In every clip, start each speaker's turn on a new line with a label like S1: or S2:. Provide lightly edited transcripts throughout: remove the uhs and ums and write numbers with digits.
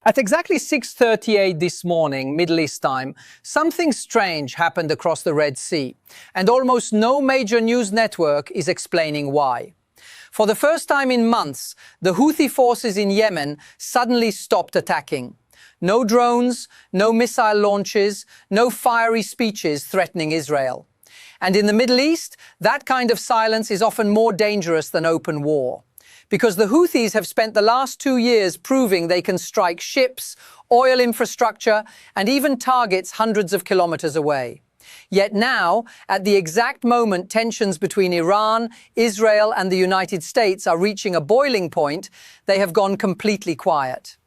S1: At exactly 6:38 this morning, Middle East time, something strange happened across the Red Sea, and almost no major news network is explaining why. For the first time in months, the Houthi forces in Yemen suddenly stopped attacking. No drones, no missile launches, no fiery speeches threatening Israel. And in the Middle East, that kind of silence is often more dangerous than open war. Because the Houthis have spent the last 2 years proving they can strike ships, oil infrastructure, and even targets hundreds of kilometers away. Yet now, at the exact moment tensions between Iran, Israel, and the United States are reaching a boiling point, they have gone completely quiet.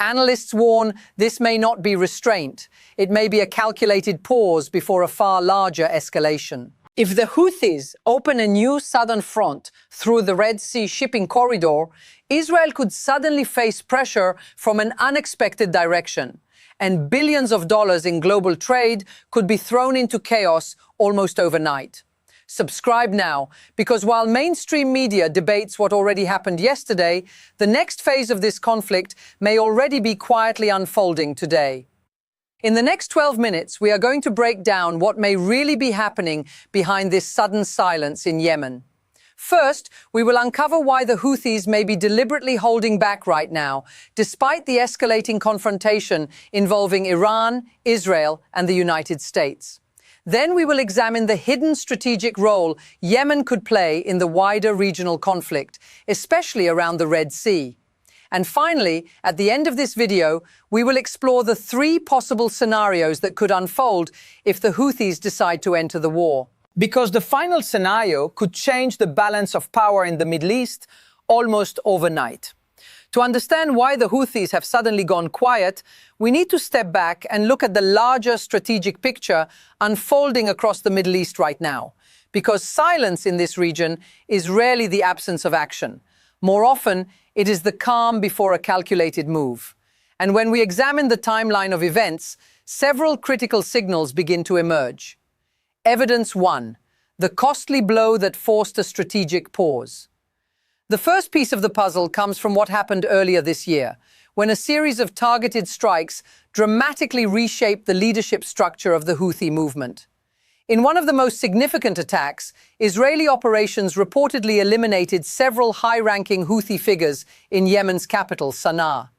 S1: Analysts warn this may not be restraint. It may be a calculated pause before a far larger escalation. If the Houthis open a new southern front through the Red Sea shipping corridor, Israel could suddenly face pressure from an unexpected direction, and billions of dollars in global trade could be thrown into chaos almost overnight. Subscribe now, because while mainstream media debates what already happened yesterday, the next phase of this conflict may already be quietly unfolding today. In the next 12 minutes, we are going to break down what may really be happening behind this sudden silence in Yemen. First, we will uncover why the Houthis may be deliberately holding back right now, despite the escalating confrontation involving Iran, Israel, and the United States. Then we will examine the hidden strategic role Yemen could play in the wider regional conflict, especially around the Red Sea. And finally, at the end of this video, we will explore the 3 possible scenarios that could unfold if the Houthis decide to enter the war. Because the final scenario could change the balance of power in the Middle East almost overnight. To understand why the Houthis have suddenly gone quiet, we need to step back and look at the larger strategic picture unfolding across the Middle East right now. Because silence in this region is rarely the absence of action. More often, it is the calm before a calculated move. And when we examine the timeline of events, several critical signals begin to emerge. Evidence 1. The costly blow that forced a strategic pause. The first piece of the puzzle comes from what happened earlier this year, when a series of targeted strikes dramatically reshaped the leadership structure of the Houthi movement. In one of the most significant attacks, Israeli operations reportedly eliminated several high-ranking Houthi figures in Yemen's capital, Sana'a.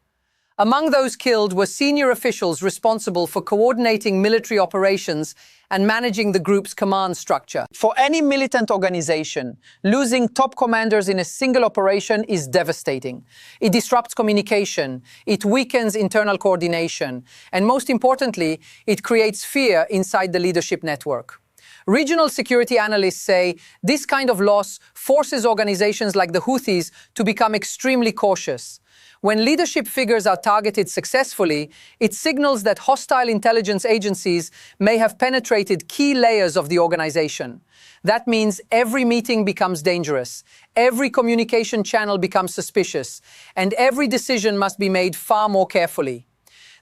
S1: Among those killed were senior officials responsible for coordinating military operations and managing the group's command structure. For any militant organization, losing top commanders in a single operation is devastating. It disrupts communication, it weakens internal coordination, and most importantly, it creates fear inside the leadership network. Regional security analysts say this kind of loss forces organizations like the Houthis to become extremely cautious. When leadership figures are targeted successfully, it signals that hostile intelligence agencies may have penetrated key layers of the organization. That means every meeting becomes dangerous, every communication channel becomes suspicious, and every decision must be made far more carefully.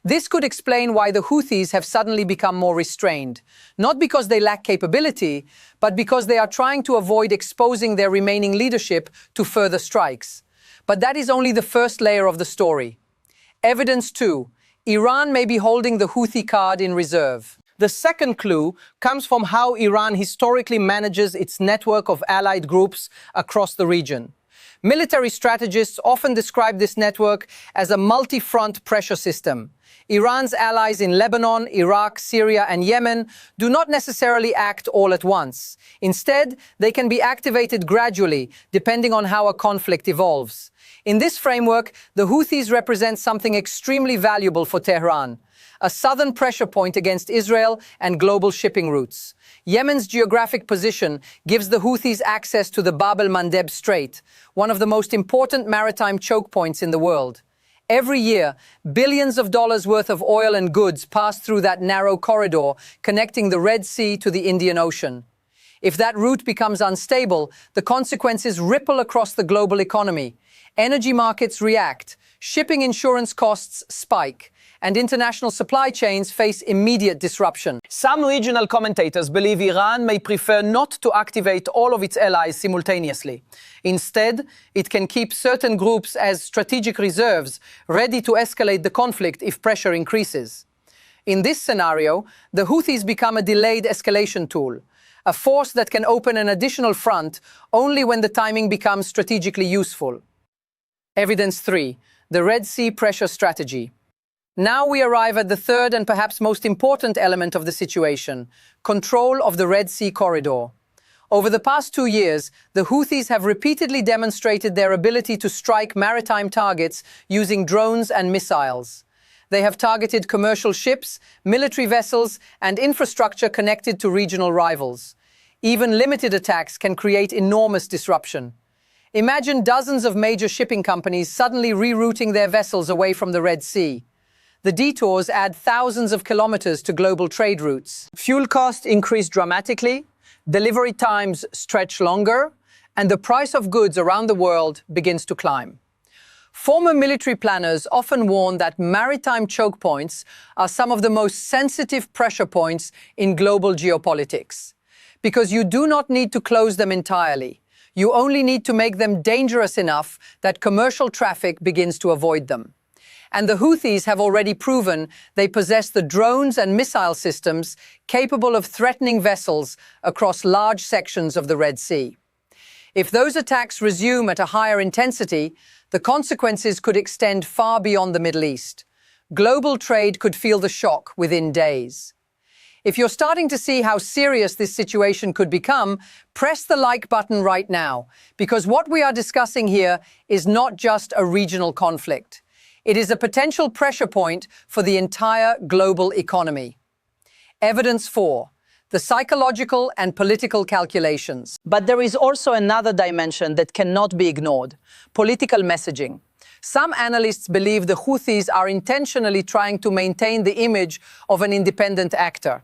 S1: This could explain why the Houthis have suddenly become more restrained, not because they lack capability, but because they are trying to avoid exposing their remaining leadership to further strikes. But that is only the first layer of the story. Evidence 2. Iran may be holding the Houthi card in reserve. The second clue comes from how Iran historically manages its network of allied groups across the region. Military strategists often describe this network as a multi-front pressure system. Iran's allies in Lebanon, Iraq, Syria, and Yemen do not necessarily act all at once. Instead, they can be activated gradually, depending on how a conflict evolves. In this framework, the Houthis represent something extremely valuable for Tehran: a southern pressure point against Israel and global shipping routes. Yemen's geographic position gives the Houthis access to the el-Mandeb Strait, one of the most important maritime choke points in the world. Every year, billions of dollars worth of oil and goods pass through that narrow corridor connecting the Red Sea to the Indian Ocean. If that route becomes unstable, the consequences ripple across the global economy. Energy markets react, shipping insurance costs spike, and international supply chains face immediate disruption. Some regional commentators believe Iran may prefer not to activate all of its allies simultaneously. Instead, it can keep certain groups as strategic reserves, ready to escalate the conflict if pressure increases. In this scenario, the Houthis become a delayed escalation tool, a force that can open an additional front only when the timing becomes strategically useful. Evidence 3. The Red Sea pressure strategy. Now we arrive at the third and perhaps most important element of the situation: control of the Red Sea corridor. Over the past 2 years, the Houthis have repeatedly demonstrated their ability to strike maritime targets using drones and missiles. They have targeted commercial ships, military vessels, and infrastructure connected to regional rivals. Even limited attacks can create enormous disruption. Imagine dozens of major shipping companies suddenly rerouting their vessels away from the Red Sea. The detours add thousands of kilometers to global trade routes. Fuel costs increase dramatically, delivery times stretch longer, and the price of goods around the world begins to climb. Former military planners often warn that maritime choke points are some of the most sensitive pressure points in global geopolitics. Because you do not need to close them entirely. You only need to make them dangerous enough that commercial traffic begins to avoid them. And the Houthis have already proven they possess the drones and missile systems capable of threatening vessels across large sections of the Red Sea. If those attacks resume at a higher intensity, the consequences could extend far beyond the Middle East. Global trade could feel the shock within days. If you're starting to see how serious this situation could become, press the like button right now, because what we are discussing here is not just a regional conflict. It is a potential pressure point for the entire global economy. Evidence 4. The psychological and political calculations. But there is also another dimension that cannot be ignored: political messaging. Some analysts believe the Houthis are intentionally trying to maintain the image of an independent actor.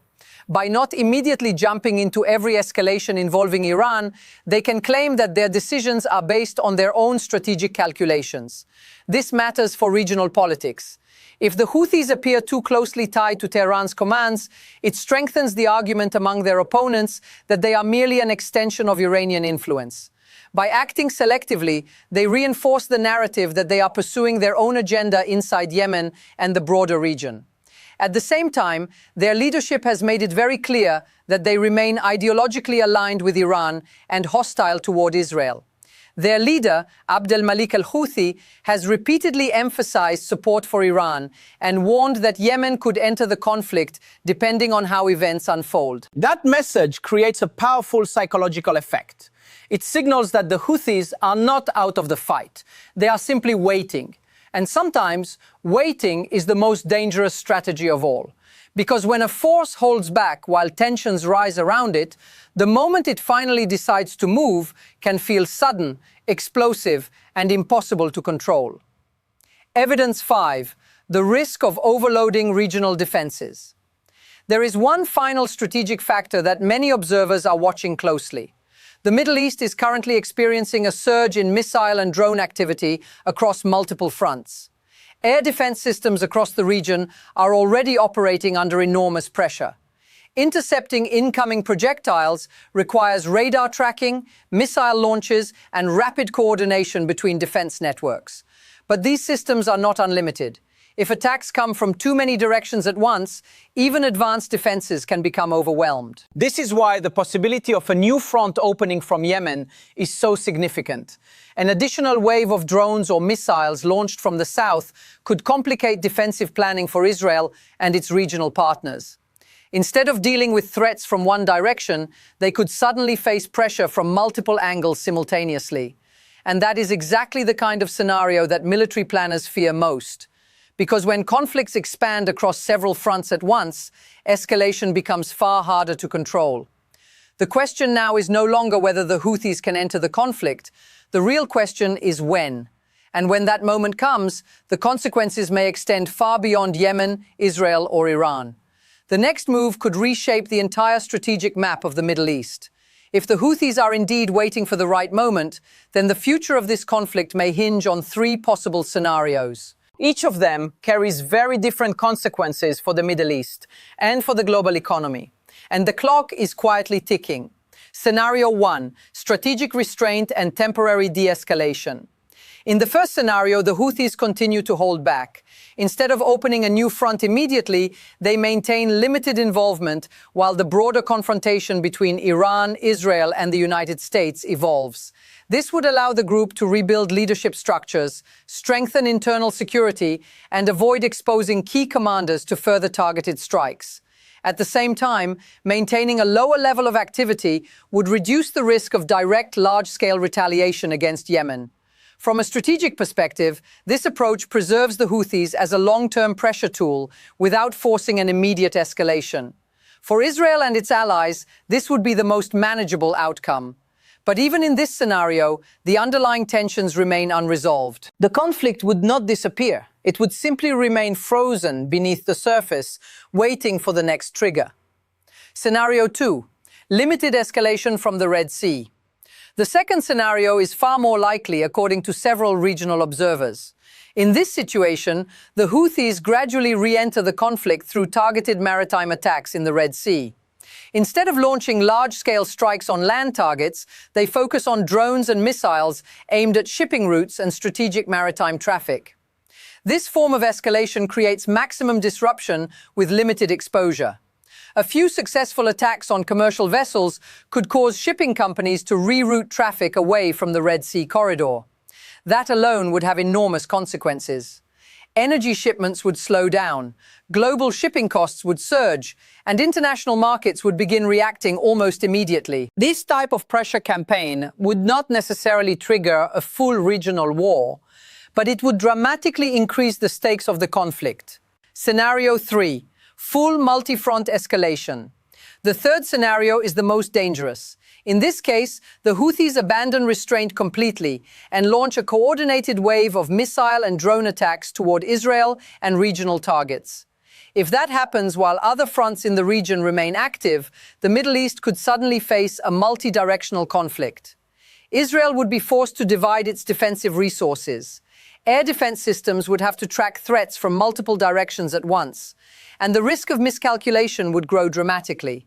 S1: By not immediately jumping into every escalation involving Iran, they can claim that their decisions are based on their own strategic calculations. This matters for regional politics. If the Houthis appear too closely tied to Tehran's commands, it strengthens the argument among their opponents that they are merely an extension of Iranian influence. By acting selectively, they reinforce the narrative that they are pursuing their own agenda inside Yemen and the broader region. At the same time, their leadership has made it very clear that they remain ideologically aligned with Iran and hostile toward Israel. Their leader, el-Malik al-Houthi, has repeatedly emphasized support for Iran and warned that Yemen could enter the conflict depending on how events unfold. That message creates a powerful psychological effect. It signals that the Houthis are not out of the fight. They are simply waiting. And sometimes, waiting is the most dangerous strategy of all. Because when a force holds back while tensions rise around it, the moment it finally decides to move can feel sudden, explosive, and impossible to control. Evidence 5. The risk of overloading regional defenses. There is one final strategic factor that many observers are watching closely. The Middle East is currently experiencing a surge in missile and drone activity across multiple fronts. Air defense systems across the region are already operating under enormous pressure. Intercepting incoming projectiles requires radar tracking, missile launches, and rapid coordination between defense networks. But these systems are not unlimited. If attacks come from too many directions at once, even advanced defenses can become overwhelmed. This is why the possibility of a new front opening from Yemen is so significant. An additional wave of drones or missiles launched from the south could complicate defensive planning for Israel and its regional partners. Instead of dealing with threats from one direction, they could suddenly face pressure from multiple angles simultaneously. And that is exactly the kind of scenario that military planners fear most. Because when conflicts expand across several fronts at once, escalation becomes far harder to control. The question now is no longer whether the Houthis can enter the conflict. The real question is when. And when that moment comes, the consequences may extend far beyond Yemen, Israel, or Iran. The next move could reshape the entire strategic map of the Middle East. If the Houthis are indeed waiting for the right moment, then the future of this conflict may hinge on three possible scenarios. Each of them carries very different consequences for the Middle East and for the global economy. And the clock is quietly ticking. Scenario 1, strategic restraint and temporary de-escalation. In the first scenario, the Houthis continue to hold back. Instead of opening a new front immediately, they maintain limited involvement while the broader confrontation between Iran, Israel, and the United States evolves. This would allow the group to rebuild leadership structures, strengthen internal security, and avoid exposing key commanders to further targeted strikes. At the same time, maintaining a lower level of activity would reduce the risk of direct large-scale retaliation against Yemen. From a strategic perspective, this approach preserves the Houthis as a long-term pressure tool without forcing an immediate escalation. For Israel and its allies, this would be the most manageable outcome. But even in this scenario, the underlying tensions remain unresolved. The conflict would not disappear. It would simply remain frozen beneath the surface, waiting for the next trigger. Scenario 2. Limited escalation from the Red Sea. The second scenario is far more likely, according to several regional observers. In this situation, the Houthis gradually re-enter the conflict through targeted maritime attacks in the Red Sea. Instead of launching large-scale strikes on land targets, they focus on drones and missiles aimed at shipping routes and strategic maritime traffic. This form of escalation creates maximum disruption with limited exposure. A few successful attacks on commercial vessels could cause shipping companies to reroute traffic away from the Red Sea corridor. That alone would have enormous consequences. Energy shipments would slow down, global shipping costs would surge, and international markets would begin reacting almost immediately. This type of pressure campaign would not necessarily trigger a full regional war, but it would dramatically increase the stakes of the conflict. Scenario 3. Full multi-front escalation. The third scenario is the most dangerous. In this case, the Houthis abandon restraint completely and launch a coordinated wave of missile and drone attacks toward Israel and regional targets. If that happens while other fronts in the region remain active, the Middle East could suddenly face a multi-directional conflict. Israel would be forced to divide its defensive resources. Air defense systems would have to track threats from multiple directions at once, and the risk of miscalculation would grow dramatically.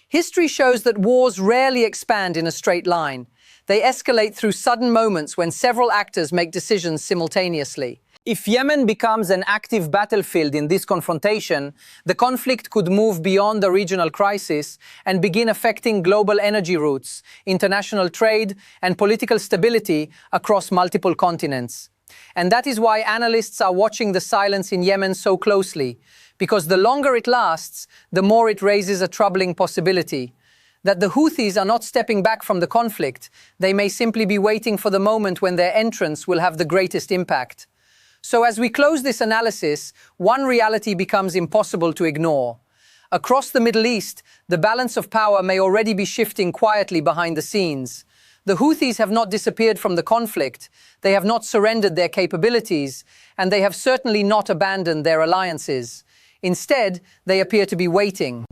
S1: History shows that wars rarely expand in a straight line. They escalate through sudden moments when several actors make decisions simultaneously. If Yemen becomes an active battlefield in this confrontation, the conflict could move beyond the regional crisis and begin affecting global energy routes, international trade, and political stability across multiple continents. And that is why analysts are watching the silence in Yemen so closely, because the longer it lasts, the more it raises a troubling possibility. That the Houthis are not stepping back from the conflict, they may simply be waiting for the moment when their entrance will have the greatest impact. So as we close this analysis, one reality becomes impossible to ignore. Across the Middle East, the balance of power may already be shifting quietly behind the scenes. The Houthis have not disappeared from the conflict, they have not surrendered their capabilities, and they have certainly not abandoned their alliances. Instead, they appear to be waiting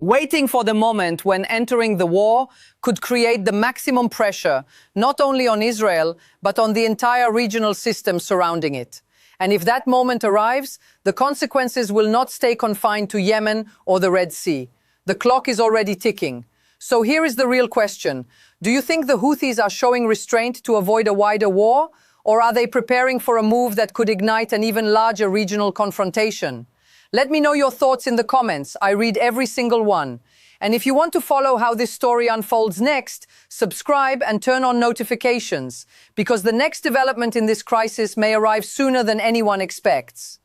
S1: for the moment when entering the war could create the maximum pressure, not only on Israel, but on the entire regional system surrounding it. And if that moment arrives, the consequences will not stay confined to Yemen or the Red Sea. The clock is already ticking. So here is the real question. Do you think the Houthis are showing restraint to avoid a wider war? Or are they preparing for a move that could ignite an even larger regional confrontation? Let me know your thoughts in the comments. I read every single one. And if you want to follow how this story unfolds next, subscribe and turn on notifications, because the next development in this crisis may arrive sooner than anyone expects.